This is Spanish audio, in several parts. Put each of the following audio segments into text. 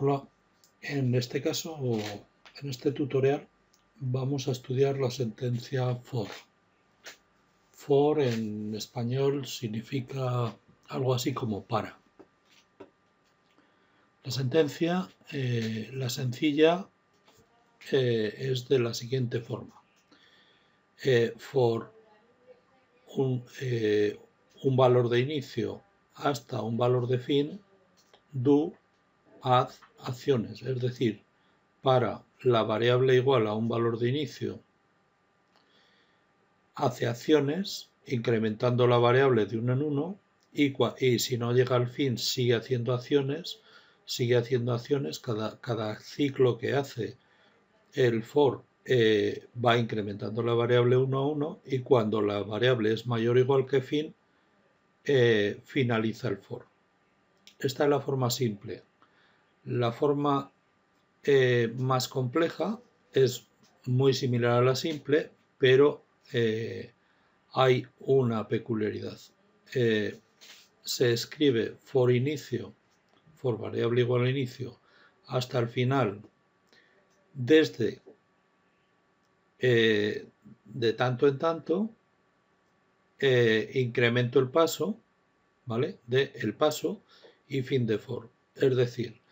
Hola, en este caso, en este tutorial, vamos a estudiar la sentencia for. For en español significa algo así como para. La sentencia, la sencilla, es de la siguiente forma. For un valor de inicio hasta un valor de fin, do, haz acciones, es decir, para la variable igual a un valor de inicio, hace acciones incrementando la variable de uno en uno y si no llega al fin sigue haciendo acciones, cada ciclo que hace el for va incrementando la variable 1 a 1 y cuando la variable es mayor o igual que fin, finaliza el for. Esta es la forma simple. La forma más compleja es muy similar a la simple, pero hay una peculiaridad. Se escribe for inicio, for variable igual a inicio, hasta el final, desde de tanto en tanto, incremento el paso, ¿vale? De el paso y fin de for. Es decir,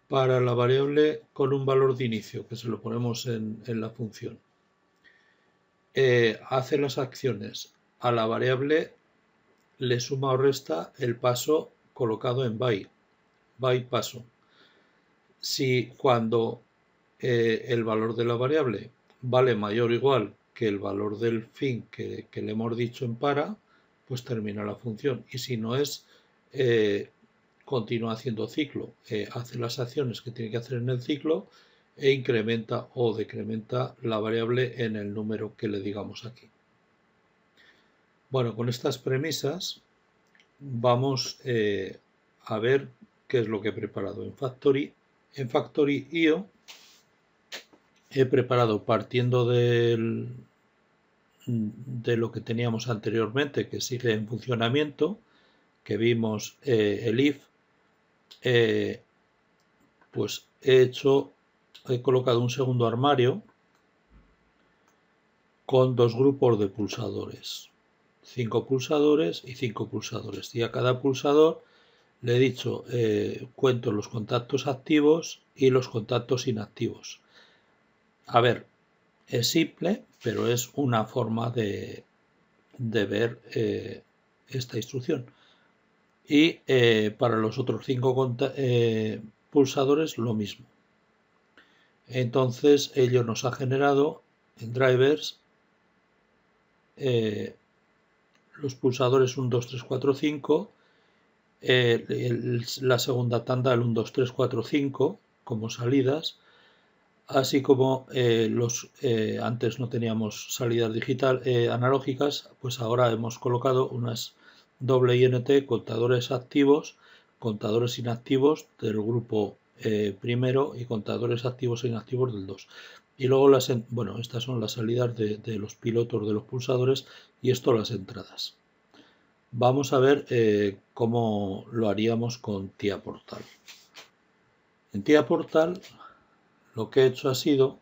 para la variable con un valor de inicio, que se lo ponemos en la función, hace las acciones a la variable, le suma o resta el paso colocado en by paso. Si cuando el valor de la variable vale mayor o igual que el valor del fin que le hemos dicho en para, pues termina la función. Y si no es, continúa haciendo ciclo, hace las acciones que tiene que hacer en el ciclo e incrementa o decrementa la variable en el número que le digamos aquí. Bueno, con estas premisas vamos a ver qué es lo que he preparado en Factory. En Factory.io he preparado, partiendo de lo que teníamos anteriormente, que sigue en funcionamiento, que vimos el if, pues he colocado un segundo armario con dos grupos de pulsadores, 5 pulsadores y 5 pulsadores, y a cada pulsador le he dicho, cuento los contactos activos y los contactos inactivos. A ver, es simple, pero es una forma de ver esta instrucción. Y para los otros 5 pulsadores lo mismo. Entonces ello nos ha generado en drivers los pulsadores 1, 2, 3, 4, 5, la segunda tanda el 1, 2, 3, 4, 5 como salidas, así como antes no teníamos salidas analógicas, pues ahora hemos colocado unas WINT, contadores activos, contadores inactivos del grupo primero y contadores activos e inactivos del 2. Y luego estas son las salidas de los pilotos de los pulsadores y esto las entradas. Vamos a ver cómo lo haríamos con TIA Portal. En TIA Portal lo que he hecho ha sido,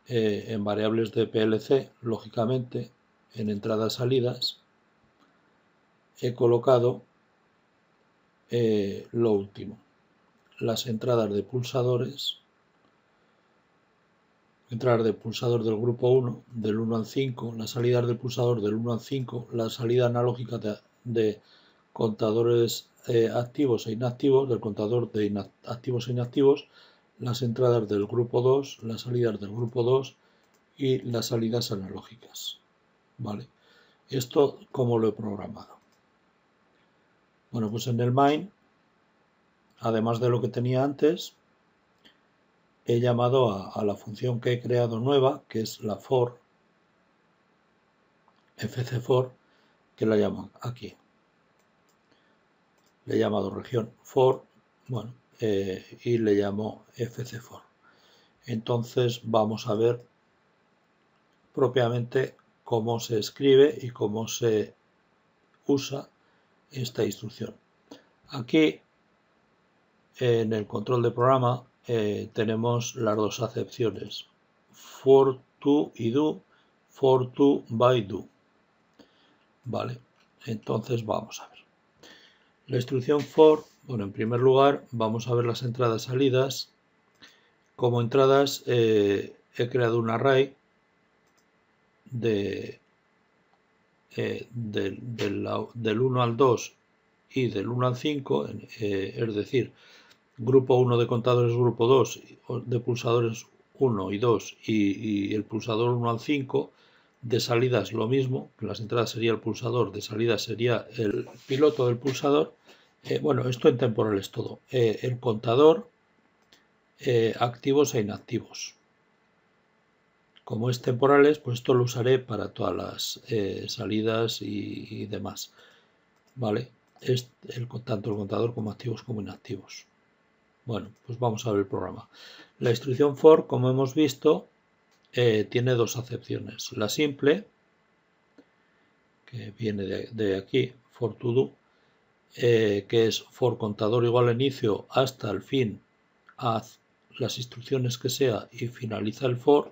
en variables de PLC, lógicamente, en entradas-salidas, he colocado lo último. Las entradas de pulsadores, entradas de pulsador del grupo 1, del 1 al 5, las salidas de pulsador del 1 al 5, la salida analógica de contadores activos e inactivos, del contador de activos e inactivos, las entradas del grupo 2, las salidas del grupo 2 y las salidas analógicas. ¿Vale? Esto, ¿cómo lo he programado? Bueno, pues en el main, además de lo que tenía antes, he llamado a la función que he creado nueva, que es la for, fcfor, que la llamo aquí. Le he llamado región for, bueno, y le llamo fcfor. Entonces vamos a ver propiamente cómo se escribe y cómo se usa esta instrucción. Aquí en el control de programa tenemos las dos acepciones, for to y do, for to by do. Vale, entonces vamos a ver. La instrucción for, bueno, en primer lugar vamos a ver las entradas salidas. Como entradas he creado un array del 1 al 2 y del 1 al 5, es decir, grupo 1 de contadores, grupo 2 de pulsadores 1 y 2 y el pulsador 1 al 5. De salidas lo mismo, que las entradas sería el pulsador, de salida sería el piloto del pulsador. Bueno, esto en temporal es todo. El contador, activos e inactivos. Como es temporales, pues esto lo usaré para todas las salidas y demás. ¿Vale? Es tanto el contador como activos como inactivos. Bueno, pues vamos a ver el programa. La instrucción for, como hemos visto, tiene dos acepciones. La simple, que viene de aquí, for to do, que es for contador igual a inicio hasta el fin, haz las instrucciones que sea y finaliza el for,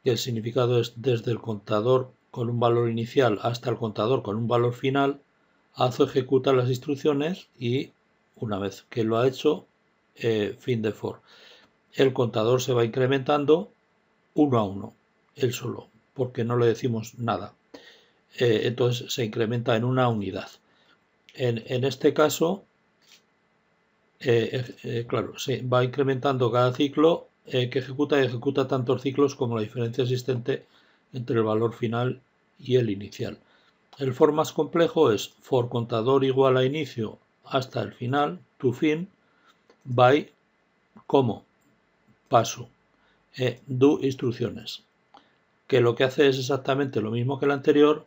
que el significado es desde el contador con un valor inicial hasta el contador con un valor final, haz o ejecuta las instrucciones y una vez que lo ha hecho, fin de for. El contador se va incrementando uno a uno, él solo, porque no le decimos nada. Entonces se incrementa en una unidad. En este caso, claro, se va incrementando cada ciclo que ejecuta y ejecuta tantos ciclos como la diferencia existente entre el valor final y el inicial. El for más complejo es for contador igual a inicio hasta el final, to fin, by como paso, do instrucciones, que lo que hace es exactamente lo mismo que el anterior,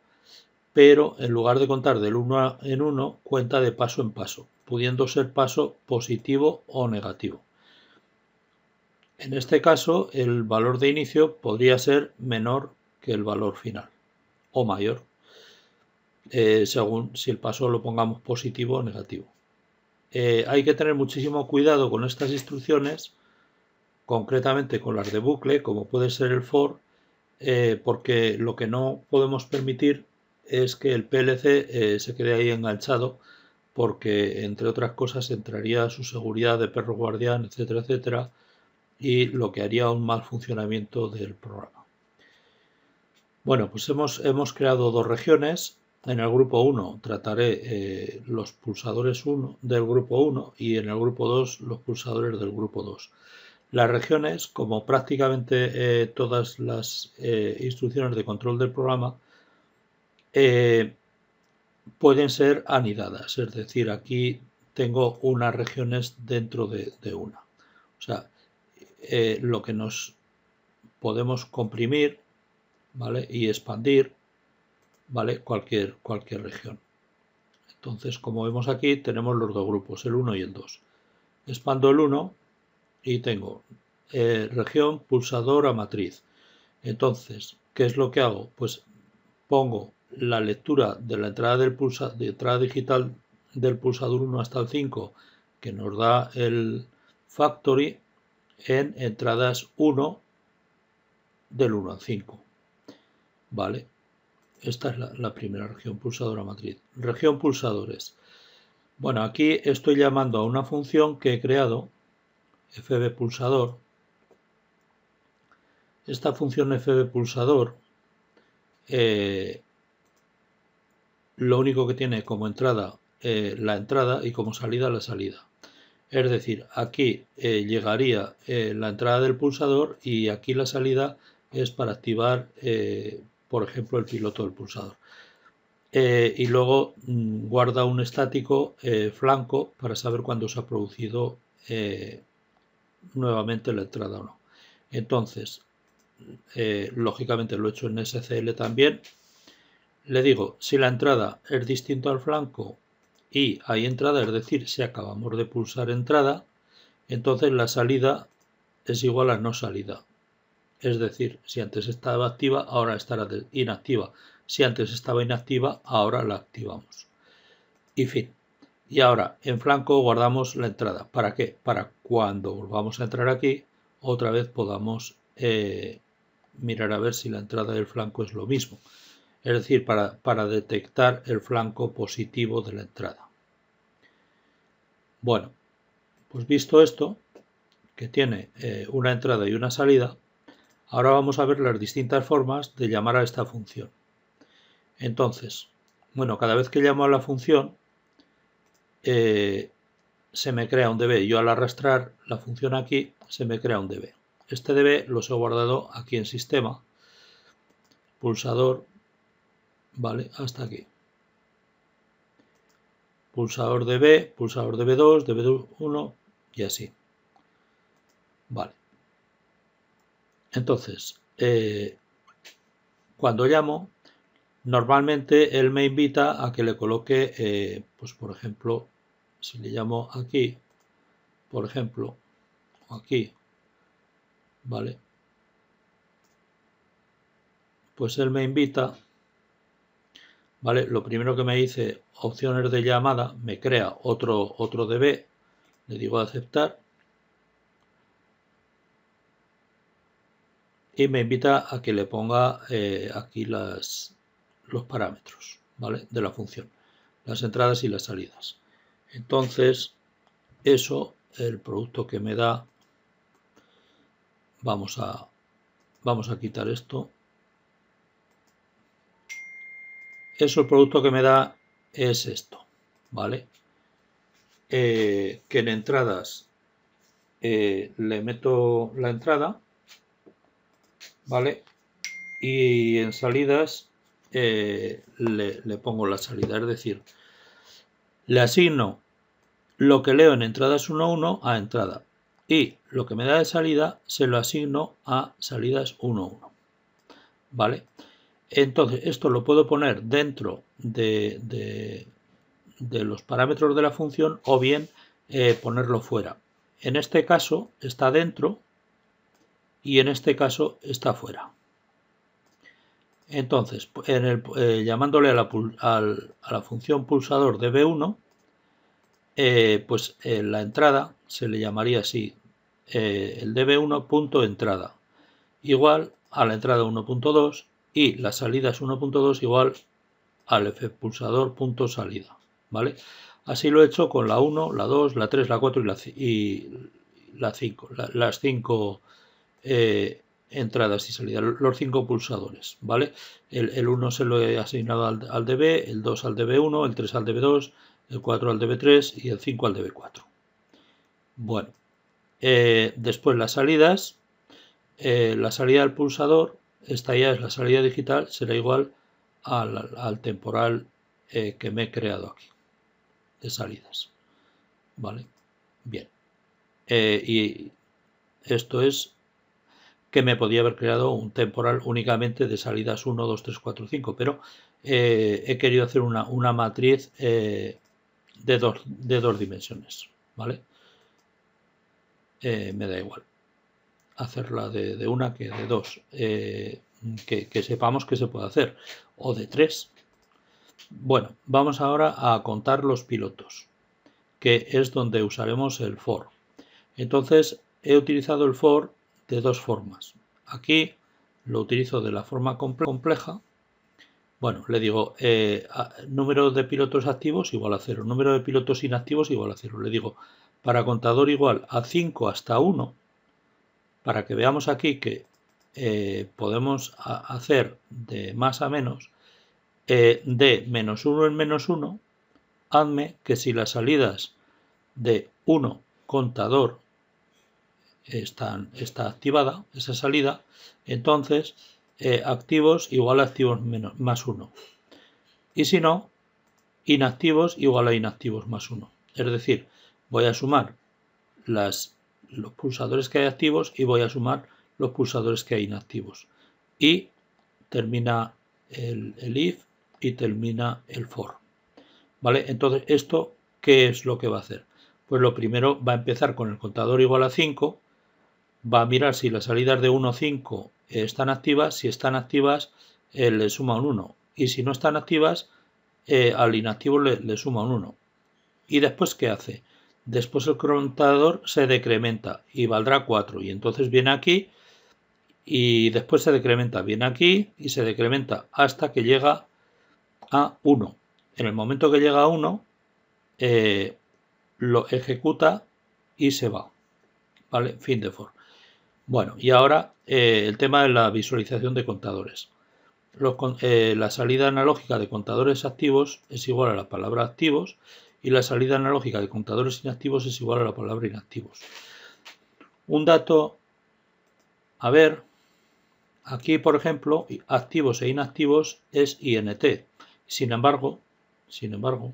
pero en lugar de contar del 1 en 1, cuenta de paso en paso, pudiendo ser paso positivo o negativo. En este caso, el valor de inicio podría ser menor que el valor final, o mayor, según si el paso lo pongamos positivo o negativo. Hay que tener muchísimo cuidado con estas instrucciones, concretamente con las de bucle, como puede ser el for, porque lo que no podemos permitir es que el PLC se quede ahí enganchado, porque entre otras cosas entraría su seguridad de perro guardián, etcétera, etcétera, y lo que haría un mal funcionamiento del programa. Bueno, pues hemos creado dos regiones. En el grupo 1 trataré los pulsadores 1 del grupo 1 y en el grupo 2 los pulsadores del grupo 2. Las regiones, como prácticamente todas las instrucciones de control del programa, pueden ser anidadas, es decir, aquí tengo unas regiones dentro de una. O sea, lo que nos podemos comprimir, ¿vale? Y expandir, ¿vale? Cualquier región. Entonces, como vemos aquí, tenemos los dos grupos, el 1 y el 2. Expando el 1 y tengo región pulsador a matriz. Entonces, ¿qué es lo que hago? Pues pongo la lectura de la entrada de entrada digital del pulsador 1 hasta el 5, que nos da el factory, en entradas 1 del 1 al 5. ¿Vale? Esta es la primera región pulsadora matriz. Región pulsadores. Bueno, aquí estoy llamando a una función que he creado, fb pulsador. Esta función fb pulsador lo único que tiene como entrada la entrada y como salida la salida. Es decir, aquí llegaría la entrada del pulsador y aquí la salida es para activar, por ejemplo, el piloto del pulsador. Y luego guarda un estático flanco para saber cuándo se ha producido nuevamente la entrada o no. Entonces, lógicamente lo he hecho en SCL también. Le digo, si la entrada es distinta al flanco y hay entrada, es decir, si acabamos de pulsar entrada, entonces la salida es igual a no salida. Es decir, si antes estaba activa, ahora estará inactiva. Si antes estaba inactiva, ahora la activamos. Y fin. Y ahora en flanco guardamos la entrada. ¿Para qué? Para cuando volvamos a entrar aquí, otra vez podamos mirar a ver si la entrada del flanco es lo mismo. Es decir, para detectar el flanco positivo de la entrada. Bueno, pues visto esto, que tiene una entrada y una salida, ahora vamos a ver las distintas formas de llamar a esta función. Entonces, bueno, cada vez que llamo a la función, se me crea un db. Yo al arrastrar la función aquí, se me crea un db. Este db los he guardado aquí en sistema, pulsador, vale, hasta aquí. Pulsador db, pulsador db2, db1 y así. Vale. Entonces, cuando llamo, normalmente él me invita a que le coloque, pues por ejemplo, si le llamo aquí, por ejemplo, aquí, ¿vale? Pues él me invita, ¿vale? Lo primero que me dice, opciones de llamada, me crea otro db, le digo aceptar, y me invita a que le ponga aquí los parámetros, ¿vale? De la función, las entradas y las salidas. Entonces, eso, el producto que me da, vamos a quitar esto. Eso, el producto que me da es esto, ¿vale? Que en entradas le meto la entrada, ¿vale? Y en salidas le pongo la salida, es decir, le asigno lo que leo en entradas 1.1 a entrada y lo que me da de salida se lo asigno a salidas 1.1, ¿vale? Entonces esto lo puedo poner dentro de los parámetros de la función o bien ponerlo fuera. En este caso está dentro y en este caso está fuera. Entonces, llamándole a la función pulsador de B1, pues la entrada se le llamaría así, el db1.entrada, igual a la entrada 1.2 y la salida es 1.2 igual al fpulsador.salida, ¿vale? Así lo he hecho con la 1, la 2, la 3, la 4 y la 5, las 5 entradas y salidas, los 5 pulsadores, ¿vale? El 1 se lo he asignado al db, el 2 al db1, el 3 al db2, el 4 al db3 y el 5 al db4. Bueno, después las salidas, la salida del pulsador, esta ya es la salida digital, será igual al temporal que me he creado aquí de salidas, ¿vale? Bien, y esto es que me podía haber creado un temporal únicamente de salidas 1, 2, 3, 4, 5, pero he querido hacer una matriz de dos dimensiones, ¿vale? Me da igual hacerla de una que de dos, que sepamos que se puede hacer, o de tres. Bueno, vamos ahora a contar los pilotos, que es donde usaremos el for. Entonces he utilizado el for de dos formas. Aquí lo utilizo de la forma compleja. Bueno, le digo número de pilotos activos igual a 0, número de pilotos inactivos igual a 0. Le digo para contador igual a 5 hasta 1, para que veamos aquí que podemos hacer de más a menos, de menos 1 en menos 1, hazme que si las salidas de 1 contador está activada, esa salida, entonces activos igual a activos más 1. Y si no, inactivos igual a inactivos más 1. Es decir, voy a sumar los pulsadores que hay activos y voy a sumar los pulsadores que hay inactivos. Y termina el if y termina el for. ¿Vale? Entonces, ¿esto qué es lo que va a hacer? Pues lo primero va a empezar con el contador igual a 5, va a mirar si las salidas de 1 a 5 están activas. Si están activas, le suma un 1. Y si no están activas, al inactivo le suma un 1. ¿Y después qué hace? Después el contador se decrementa y valdrá 4. Y entonces viene aquí y después se decrementa, viene aquí y se decrementa hasta que llega a 1. En el momento que llega a 1, lo ejecuta y se va. ¿Vale? Fin de for. Bueno, y ahora el tema de la visualización de contadores. La salida analógica de contadores activos es igual a la palabra activos y la salida analógica de contadores inactivos es igual a la palabra inactivos. Un dato a ver, aquí por ejemplo, activos e inactivos es INT. Sin embargo, o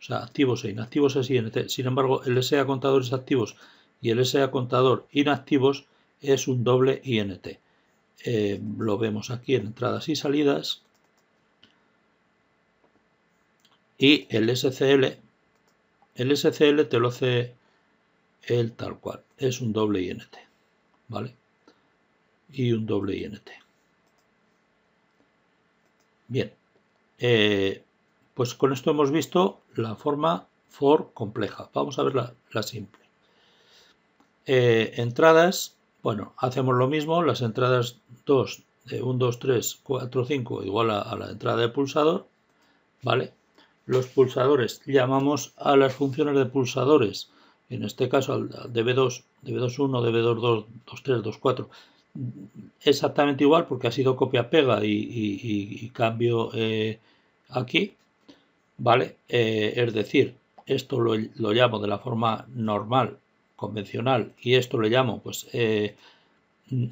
sea, activos e inactivos es INT. Sin embargo, el SA contadores activos y el SA contador inactivos es un doble INT. Lo vemos aquí en entradas y salidas. Y el SCL te lo hace el tal cual. Es un doble INT. ¿Vale? Y un doble INT. Bien. Pues con esto hemos visto la forma for compleja. Vamos a ver la simple. Entradas. Bueno, hacemos lo mismo, las entradas 2 de 1, 2, 3, 4, 5 igual a la entrada de pulsador, ¿vale? Los pulsadores, llamamos a las funciones de pulsadores, en este caso al DB2, DB21, DB22, 23, 24, exactamente igual porque ha sido copia-pega y cambio aquí, ¿vale? Es decir, esto lo llamo de la forma normal, convencional, y esto le llamo pues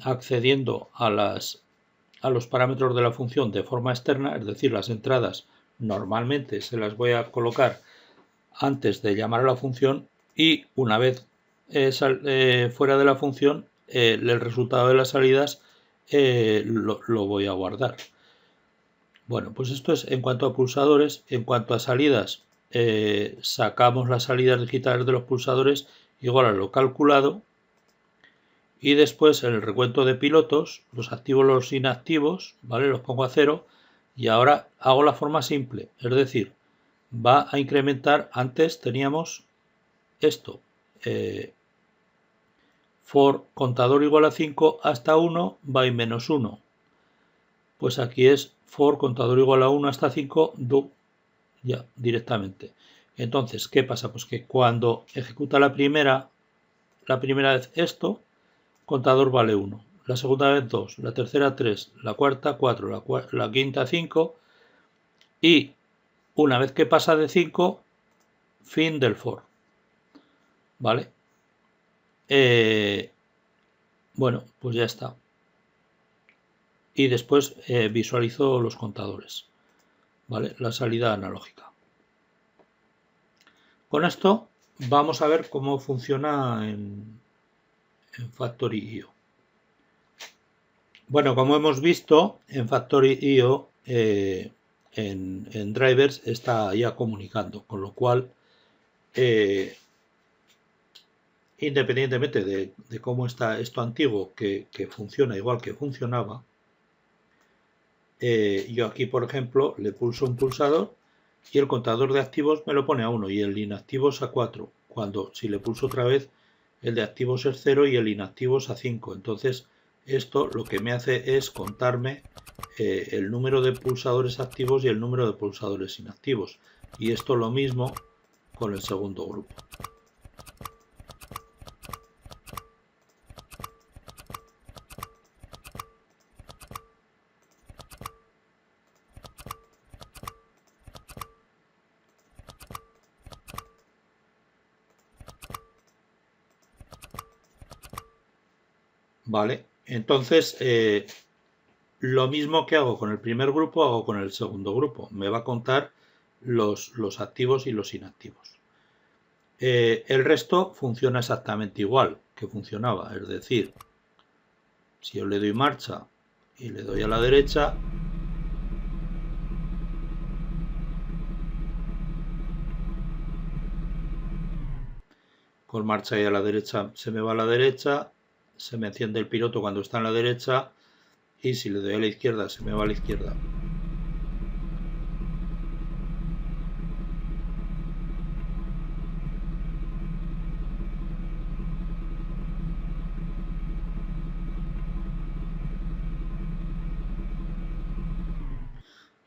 accediendo a los parámetros de la función de forma externa, es decir, las entradas normalmente se las voy a colocar antes de llamar a la función y una vez fuera de la función el resultado de las salidas lo voy a guardar. Bueno, pues esto es en cuanto a pulsadores. En cuanto a salidas, sacamos las salidas digitales de los pulsadores igual a lo calculado. Y después en el recuento de pilotos, los activos, los inactivos, ¿vale? Los pongo a 0 y ahora hago la forma simple, es decir, va a incrementar, antes teníamos esto, for contador igual a 5 hasta 1 by menos 1. Pues aquí es for contador igual a 1 hasta 5 do, ya directamente. Entonces, ¿qué pasa? Pues que cuando ejecuta la primera vez esto, contador vale 1, la segunda vez 2, la tercera 3, la cuarta 4, la quinta 5 y una vez que pasa de 5, fin del for. ¿Vale? Bueno, pues ya está. Y después visualizo los contadores. ¿Vale? La salida analógica. Con esto vamos a ver cómo funciona en Factory.io. Bueno, como hemos visto, en Factory.io en drivers está ya comunicando, con lo cual independientemente de cómo está esto antiguo, que funciona igual que funcionaba, yo aquí por ejemplo le pulso un pulsador y el contador de activos me lo pone a 1 y el inactivos a 4, cuando si le pulso otra vez el de activos es 0 y el inactivos a 5. Entonces esto lo que me hace es contarme el número de pulsadores activos y el número de pulsadores inactivos, y esto lo mismo con el segundo grupo. Vale, entonces lo mismo que hago con el primer grupo hago con el segundo grupo. Me va a contar los activos y los inactivos. El resto funciona exactamente igual que funcionaba, es decir, si yo le doy marcha y le doy a la derecha, con marcha y a la derecha se me va a la derecha, se me enciende el piloto cuando está en la derecha y si le doy a la izquierda se me va a la izquierda.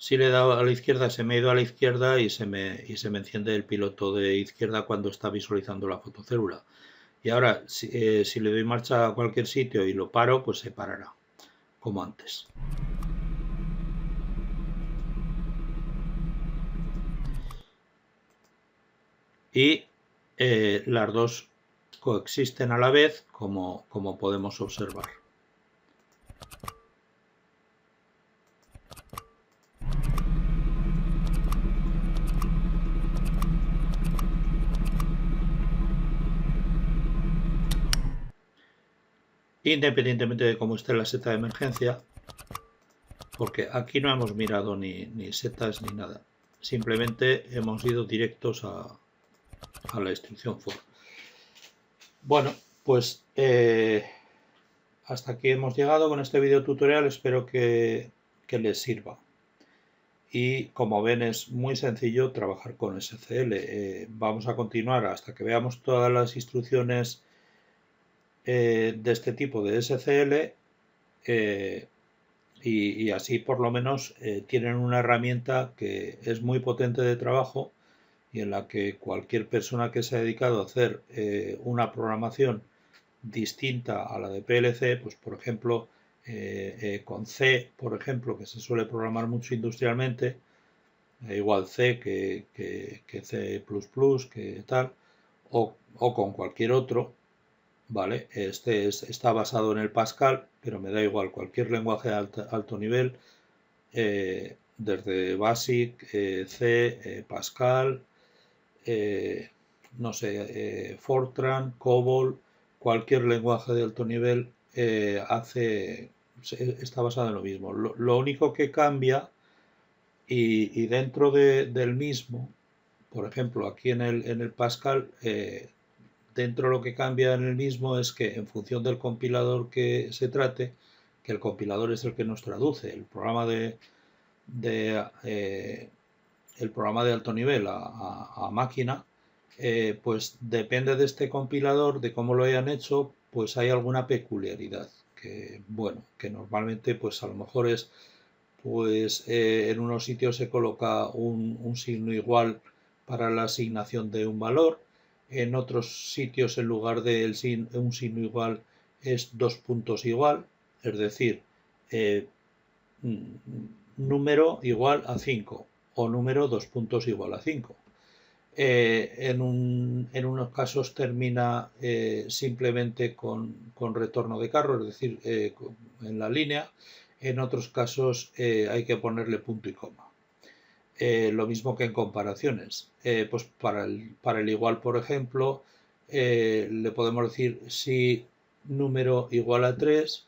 Si le he dado a la izquierda, se me ha ido a la izquierda y se me enciende el piloto de izquierda cuando está visualizando la fotocélula. Y ahora, si le doy marcha a cualquier sitio y lo paro, pues se parará, como antes. Y las dos coexisten a la vez, como podemos observar. Independientemente de cómo esté la seta de emergencia, porque aquí no hemos mirado ni setas ni nada, simplemente hemos ido directos a la instrucción for. Bueno, pues hasta aquí hemos llegado con este video tutorial, espero que les sirva. Y como ven, es muy sencillo trabajar con SCL. Vamos a continuar hasta que veamos todas las instrucciones de este tipo de SCL y así por lo menos tienen una herramienta que es muy potente de trabajo y en la que cualquier persona que se ha dedicado a hacer una programación distinta a la de PLC, pues por ejemplo con C, por ejemplo, que se suele programar mucho industrialmente, igual C que C++, que tal, o con cualquier otro, ¿vale? Este está basado en el Pascal, pero me da igual cualquier lenguaje de alto nivel, desde BASIC, C, Pascal, no sé, Fortran, COBOL, cualquier lenguaje de alto nivel está basado en lo mismo. Lo único que cambia y dentro del mismo, por ejemplo, aquí en el Pascal, dentro lo que cambia en el mismo es que en función del compilador que se trate, que el compilador es el que nos traduce el programa el programa de alto nivel a máquina, pues depende de este compilador, de cómo lo hayan hecho, pues hay alguna peculiaridad que, bueno, que normalmente pues a lo mejor es pues en unos sitios se coloca un signo igual para la asignación de un valor, en otros sitios en lugar de un signo igual es 2 puntos igual, es decir, número igual a 5 o número 2 puntos igual a 5. En unos casos termina simplemente con retorno de carro, es decir, en la línea. En otros casos hay que ponerle punto y coma. Lo mismo que en comparaciones. Pues para el igual, por ejemplo, le podemos decir si número igual a 3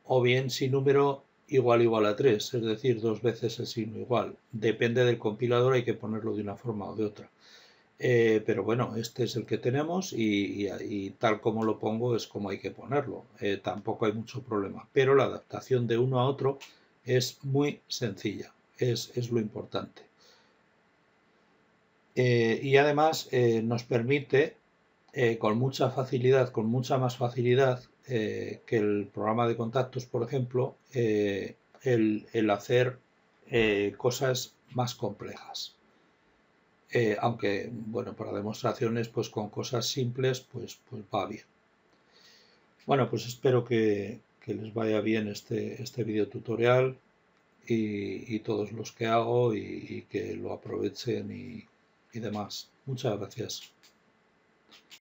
o bien si número igual a 3, es decir, dos veces el signo igual. Depende del compilador, hay que ponerlo de una forma o de otra. Pero bueno, este es el que tenemos y tal como lo pongo es como hay que ponerlo. Tampoco hay mucho problema. Pero la adaptación de uno a otro es muy sencilla. Es lo importante. Y además nos permite con mucha facilidad, con mucha más facilidad que el programa de contactos, por ejemplo, el hacer cosas más complejas. Aunque, bueno, para demostraciones, pues con cosas simples, pues va bien. Bueno, pues espero que les vaya bien este video tutorial y todos los que hago y que lo aprovechen y demás. Muchas gracias.